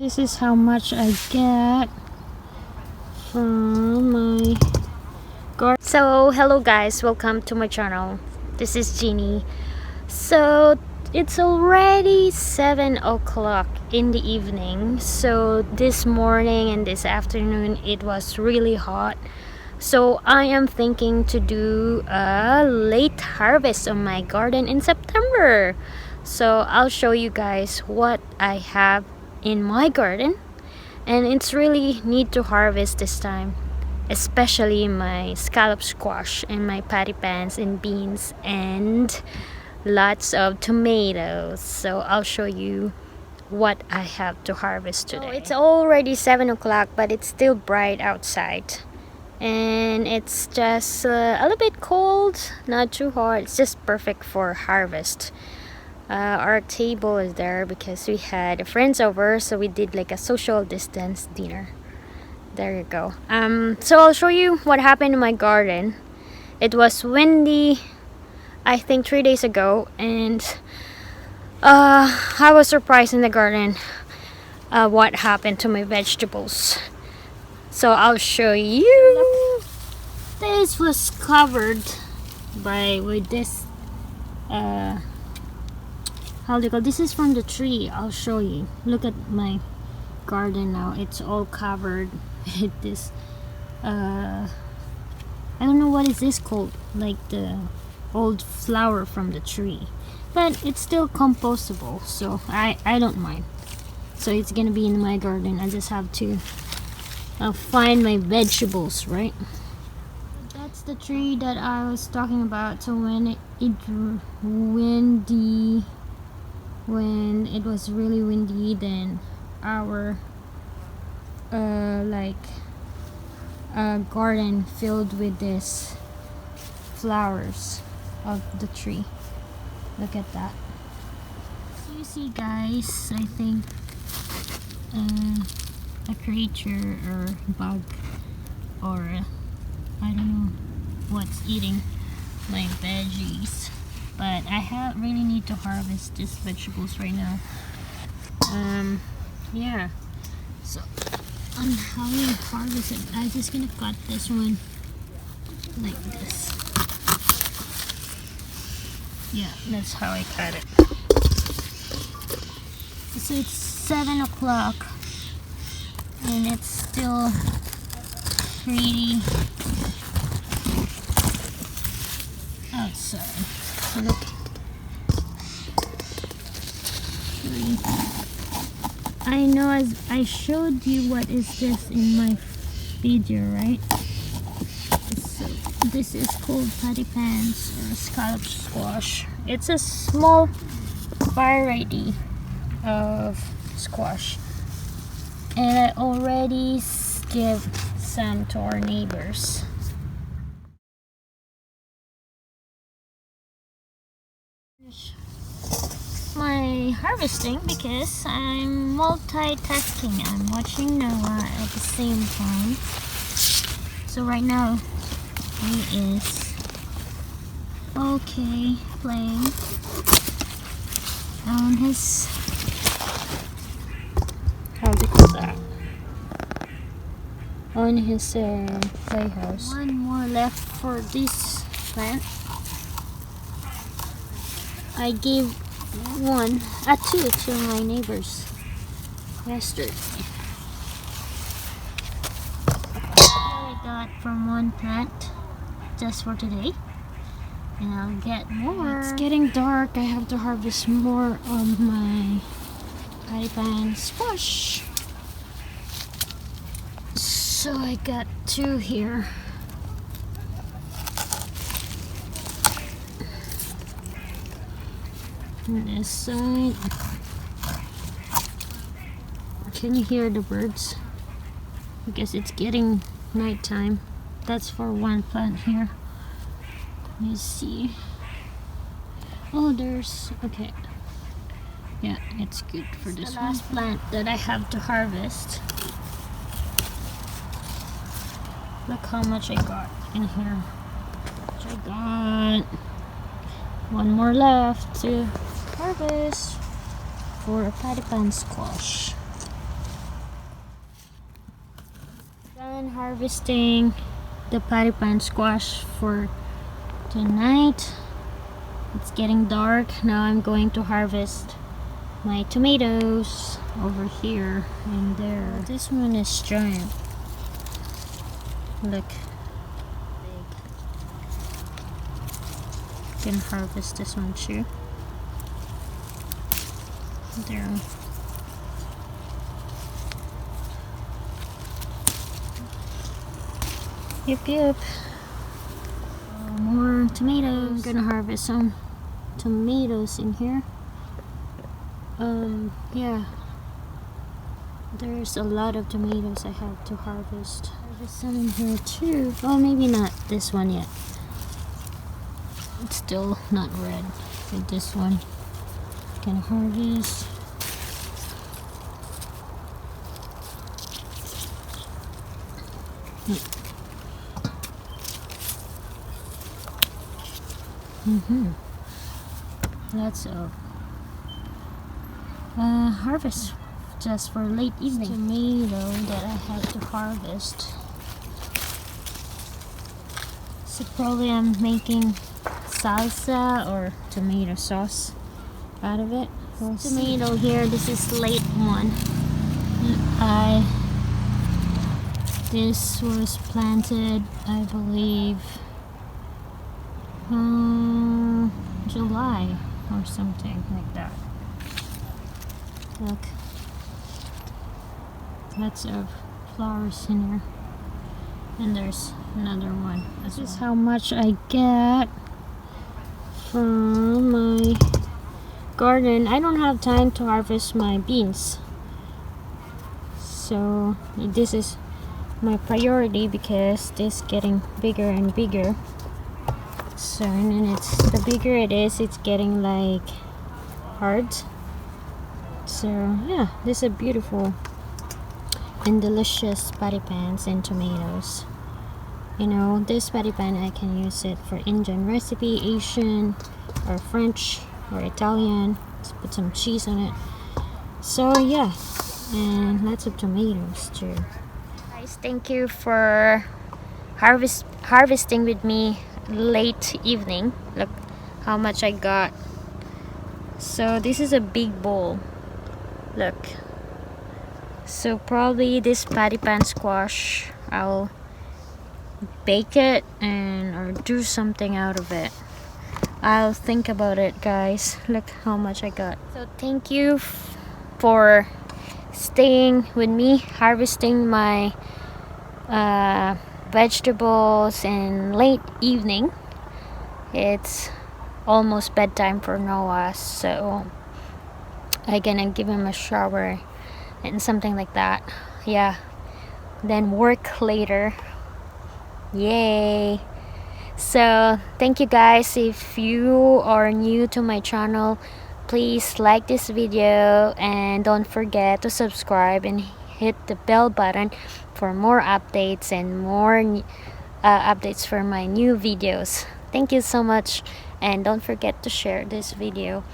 This is how much I get from my garden. So hello guys, welcome to my channel. This is Jeannie. So it's already 7 o'clock in the evening. So this morning and this afternoon it was really hot. So I am thinking to do a late harvest on my garden in September. So I'll show you guys what I have in my garden, and it's really neat to harvest this time, especially my scallop squash and my patty pans and beans and lots of tomatoes. So I'll show you what I have to harvest today. So it's already 7 o'clock, but it's still bright outside, and it's just a little bit cold, not too hot. It's just perfect for harvest. Our table is there because we had friends over, so we did like a social distance dinner. There you go. So I'll show you what happened in my garden. It was windy, I think 3 days ago, and I was surprised in the garden what happened to my vegetables. So I'll show you. This was covered with this how do you call this? Is from the tree. I'll show you. Look at my garden now. It's all covered with this I don't know what is this called, like the old flower from the tree, but it's still compostable, so I don't mind. So it's gonna be in my garden. I just have to find my vegetables, right? That's the tree that I was talking about. So when it was really windy, then our garden filled with these flowers of the tree. Look at that. So you see guys, I think a creature or bug or I don't know what's eating my veggies, but I really need to harvest these vegetables right now. Yeah, so on how you harvest it, I'm just gonna cut this one like this. Yeah, that's how I cut it. So it's 7 o'clock and it's still pretty outside. So look, I know as I showed you what is this in my video, right? So this is called patty pans or scallop squash. It's a small variety of squash, and I already give some to our neighbors. My harvesting because I'm multitasking. I'm watching Noah at the same time. So right now he is playing on his, how do you call that, on his playhouse. One more left for this plant. I gave two to my neighbors yesterday. I got from one plant just for today, and I'll get more. It's getting dark. I have to harvest more of my patty pan squash. So I got 2 here. On this side. Can you hear the birds? Because it's getting nighttime. That's for one plant here. Let me see. Oh, there's okay. Yeah, it's good for this one. Last plant that I have to harvest. Look how much I got in here. I got one more left to harvest for a patty pan squash. done harvesting the patty pan squash for tonight. It's getting dark. Now I'm going to harvest my tomatoes over here and there. Oh, this one is giant. Look. Big. Can harvest this one too. There. Yep. More tomatoes. I'm gonna harvest some tomatoes in here. Yeah. There's a lot of tomatoes I have to harvest. Harvest some in here too. Oh, maybe not this one yet. It's still not red. But this one can harvest. That's a harvest just for late evening. Tomato that I have to harvest. So probably I'm making salsa or tomato sauce out of it. Tomato here, this is late one. This was planted, I believe, July or something like that. Look, lots of flowers in here, and there's another one. This is how much I get from my garden. I don't have time to harvest my beans, so this is my priority because this getting bigger and bigger. So, and then the bigger it is, it's getting like hard. So yeah, these are beautiful and delicious patty pans and tomatoes. You know, this patty pan I can use it for Indian recipe, Asian or French or Italian. Let's put some cheese on it. So yeah, and lots of tomatoes too. Guys, thank you for harvesting with me late evening. Look how much I got. So this is a big bowl. Look. So probably this patty pan squash, I'll bake it or do something out of it. I'll think about it, guys. Look how much I got. So thank you for staying with me harvesting my vegetables in late evening. It's almost bedtime for Noah, so I'm gonna give him a shower and something like that. Yeah, then work later. Yay. So thank you guys. If you are new to my channel, please like this video and don't forget to subscribe and hit the bell button for more updates and more updates for my new videos. Thank you so much, and don't forget to share this video.